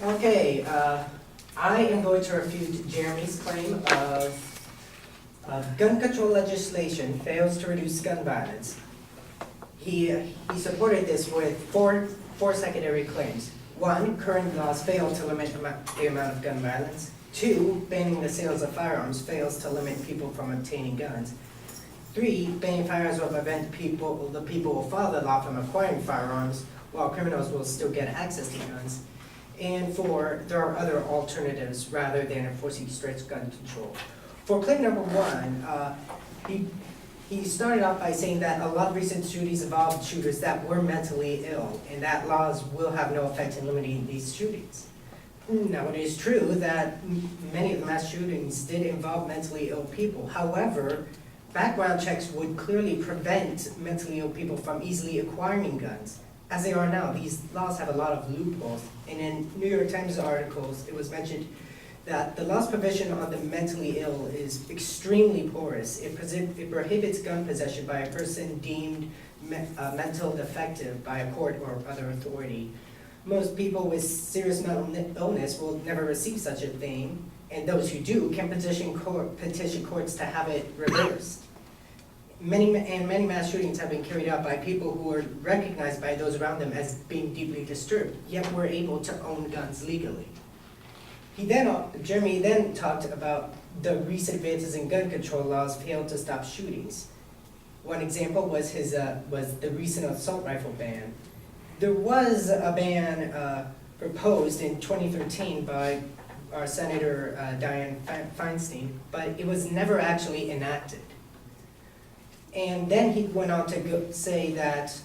Okay, I am going to refute Jeremy's claim of gun control legislation fails to reduce gun violence. He supported this with four secondary claims. One, current laws fail to limit the amount of gun violence. Two, banning the sales of firearms fails to limit people from obtaining guns. Three, banning firearms will prevent the people who follow the law from acquiring firearms, while criminals will still get access to guns. And four, there are other alternatives rather than enforcing strict gun control. For claim number one, he started off by saying that a lot of recent shootings involved shooters that were mentally ill, and that laws will have no effect in limiting these shootings. Now, it is true that many of the mass shootings did involve mentally ill people. However, background checks would clearly prevent mentally ill people from easily acquiring guns. As they are now, these laws have a lot of loopholes. And in New York Times articles, it was mentioned that the law's provision on the mentally ill is extremely porous. It prohibits gun possession by a person deemed mental defective by a court or other authority. Most people with serious mental illness will never receive such a thing, and those who do can petition courts to have it reversed. Many mass shootings have been carried out by people who are recognized by those around them as being deeply disturbed, yet were able to own guns legally. Jeremy then talked about the recent advances in gun control laws failed to stop shootings. One example was the recent assault rifle ban. There was a ban proposed in 2013 by our Senator Dianne Feinstein, but it was never actually enacted. And then he went on to say that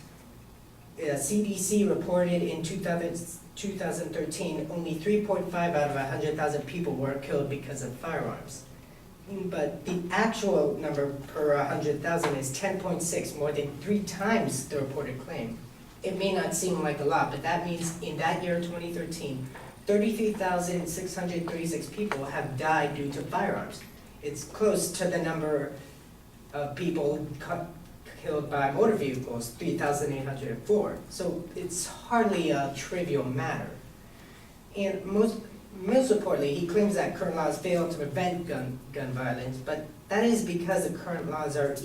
CDC reported in 2013 only 3.5 out of 100,000 people were killed because of firearms. But the actual number per 100,000 is 10.6, more than 3 times the reported claim. It may not seem like a lot, but that means in that year, 2013, 33,636 people have died due to firearms. It's close to the number of people killed by motor vehicles, 3,804. So it's hardly a trivial matter. And most importantly, he claims that current laws fail to prevent gun violence, but that is because the current laws are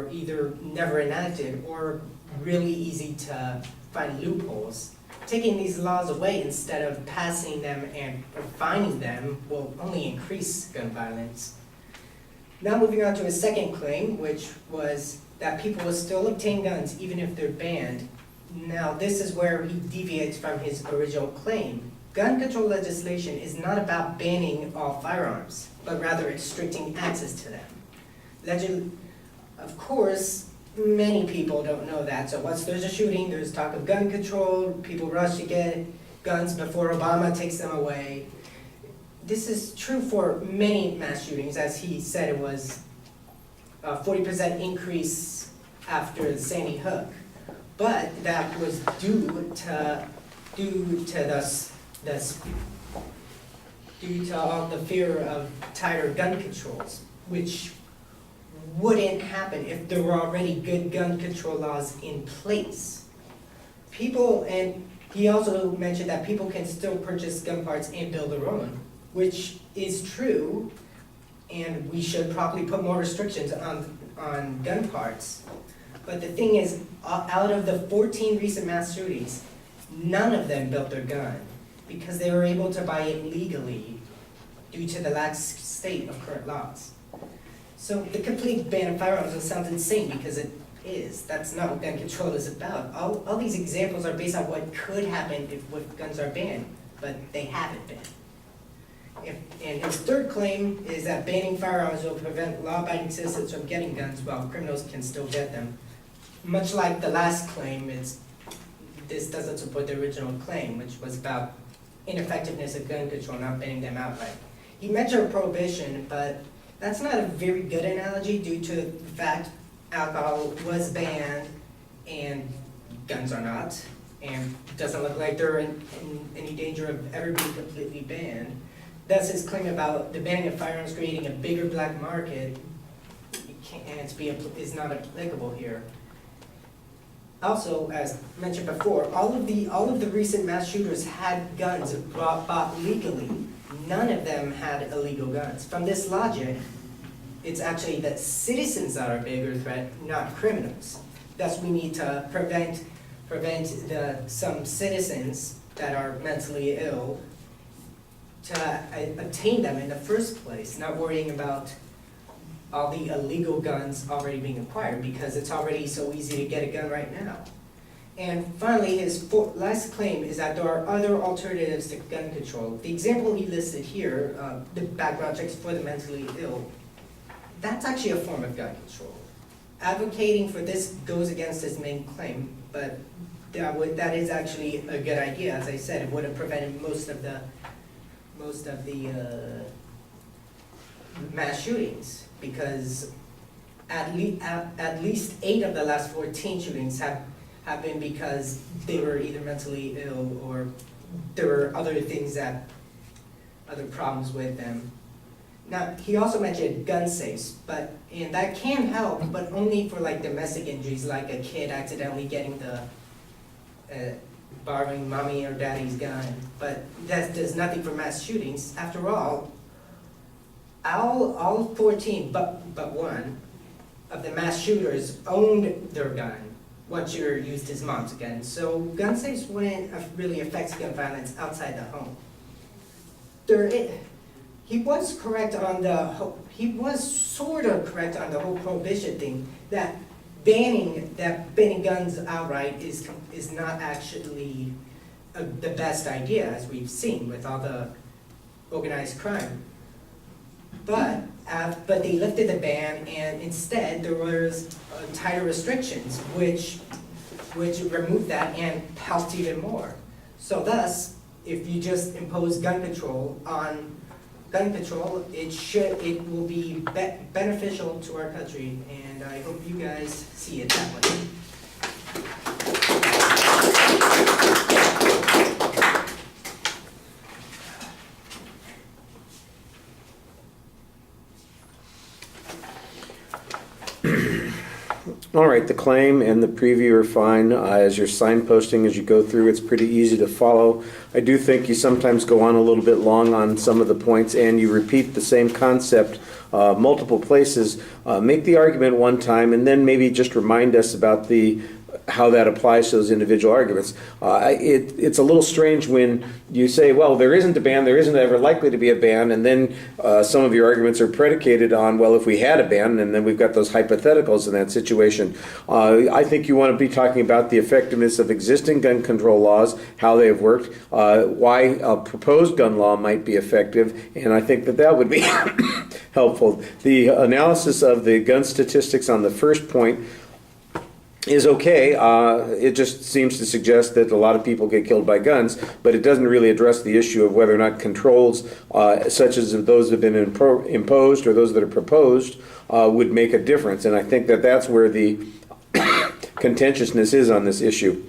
either never enacted or really easy to find loopholes. Taking these laws away instead of passing them and fining them will only increase gun violence. Now moving on to his second claim, which was that people will still obtain guns even if they're banned. Now this is where he deviates from his original claim. Gun control legislation is not about banning all firearms, but rather restricting access to them. Of course, many people don't know that. So once there's a shooting, there's talk of gun control, people rush to get guns before Obama takes them away. This is true for many mass shootings. As he said, it was a 40% increase after Sandy Hook. But that was due to all the fear of tighter gun controls, which wouldn't happen if there were already good gun control laws in place. And he also mentioned that people can still purchase gun parts and build their own, which is true, and we should probably put more restrictions on gun parts. But the thing is, out of the 14 recent mass shootings, none of them built their gun because they were able to buy it legally due to the lax state of current laws. So the complete ban of firearms sounds insane because it is. That's not what gun control is about. All these examples are based on what could happen if guns are banned, but they haven't been. And his third claim is that banning firearms will prevent law-abiding citizens from getting guns while criminals can still get them. Much like the last claim, this doesn't support the original claim, which was about ineffectiveness of gun control, not banning them outright. He mentioned prohibition, but that's not a very good analogy due to the fact alcohol was banned and guns are not, and it doesn't look like they're in any danger of ever being completely banned. Thus, his claim about the banning of firearms creating a bigger black market is not applicable here. Also, as mentioned before, all of the recent mass shooters had guns bought legally. None of them had illegal guns. From this logic, it's actually that citizens that are a bigger threat, not criminals. Thus, we need to prevent some citizens that are mentally ill to obtain them in the first place, not worrying about all the illegal guns already being acquired, because it's already so easy to get a gun right now. And finally, his last claim is that there are other alternatives to gun control. The example he listed here, the background checks for the mentally ill, that's actually a form of gun control. Advocating for this goes against his main claim, but that is actually a good idea. As I said, it would have prevented most of the mass shootings, because at least 8 of the last 14 shootings have been because they were either mentally ill or there were other problems with them. Now, he also mentioned gun safes, and that can help, but only for like domestic injuries, like a kid accidentally getting borrowing mommy or daddy's gun. But that does nothing for mass shootings. After all 14 but one of the mass shooters owned their gun. One shooter used his mom's gun. So gun safes wouldn't really affect gun violence outside the home. He was sort of correct on the whole prohibition thing, that banning guns outright is not actually the best idea, as we've seen with all the organized crime. But they lifted the ban, and instead there was tighter restrictions, which removed that and helped even more. So thus, if you just impose gun control, it will be beneficial to our country, and I hope you guys see it that way. All right, the claim and the preview are fine. As you're signposting as you go through, it's pretty easy to follow. I do think you sometimes go on a little bit long on some of the points, and you repeat the same concept multiple places. Make the argument one time, and then maybe just remind us about how that applies to those individual arguments. It's a little strange when you say, well, there isn't a ban, there isn't ever likely to be a ban, and then some of your arguments are predicated on, well, if we had a ban, and then we've got those hypotheticals in that situation. I think you want to be talking about the effectiveness of existing gun control laws, how they have worked, why a proposed gun law might be effective, and I think that would be helpful. The analysis of the gun statistics on the first point is okay. It just seems to suggest that a lot of people get killed by guns, but it doesn't really address the issue of whether or not controls, such as those that have been imposed or those that are proposed, would make a difference. And I think that that's where the contentiousness is on this issue.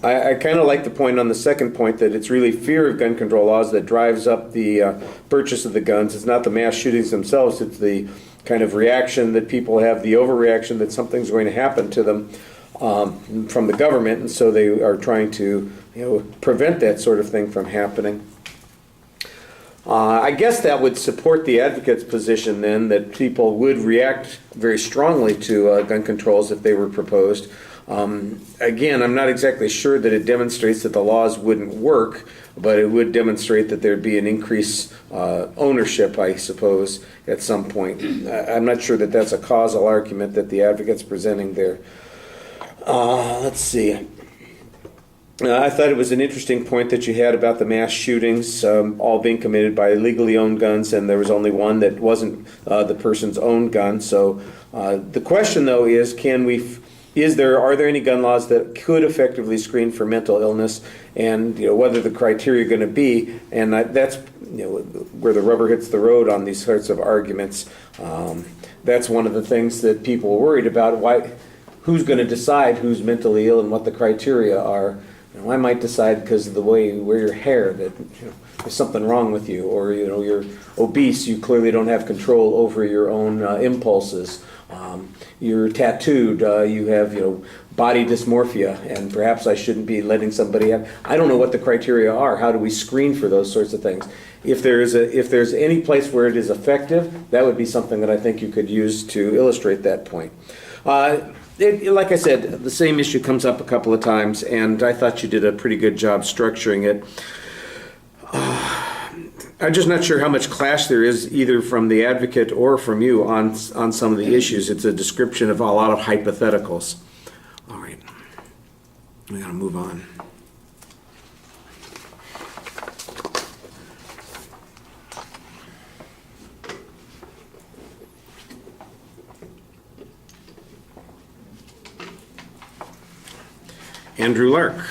I kind of like the point on the second point that it's really fear of gun control laws that drives up the purchase of the guns. It's not the mass shootings themselves, it's the kind of reaction that people have, the overreaction that something's going to happen to them from the government, and so they are trying to prevent that sort of thing from happening. I guess that would support the advocate's position then, that people would react very strongly to gun controls if they were proposed. Again, I'm not exactly sure that it demonstrates that the laws wouldn't work, but it would demonstrate that there'd be an increased ownership, I suppose, at some point. I'm not sure that that's a causal argument that the advocate's presenting there. Let's see. I thought it was an interesting point that you had about the mass shootings all being committed by legally owned guns, and there was only one that wasn't the person's own gun. So the question, though, is are there any gun laws that could effectively screen for mental illness, and whether the criteria are going to be, and that's where the rubber hits the road on these sorts of arguments. That's one of the things that people are worried about. Who's going to decide who's mentally ill and what the criteria are? I might decide because of the way you wear your hair that there's something wrong with you, or you're obese, you clearly don't have control over your own impulses. You're tattooed, you have body dysmorphia, and perhaps I shouldn't be letting somebody have. I don't know what the criteria are. How do we screen for those sorts of things? If there's any place where it is effective, that would be something that I think you could use to illustrate that point. Like I said, the same issue comes up a couple of times, and I thought you did a pretty good job structuring it. I'm just not sure how much clash there is either from the advocate or from you on some of the issues. It's a description of a lot of hypotheticals. All right, we gotta move on. Andrew Lark.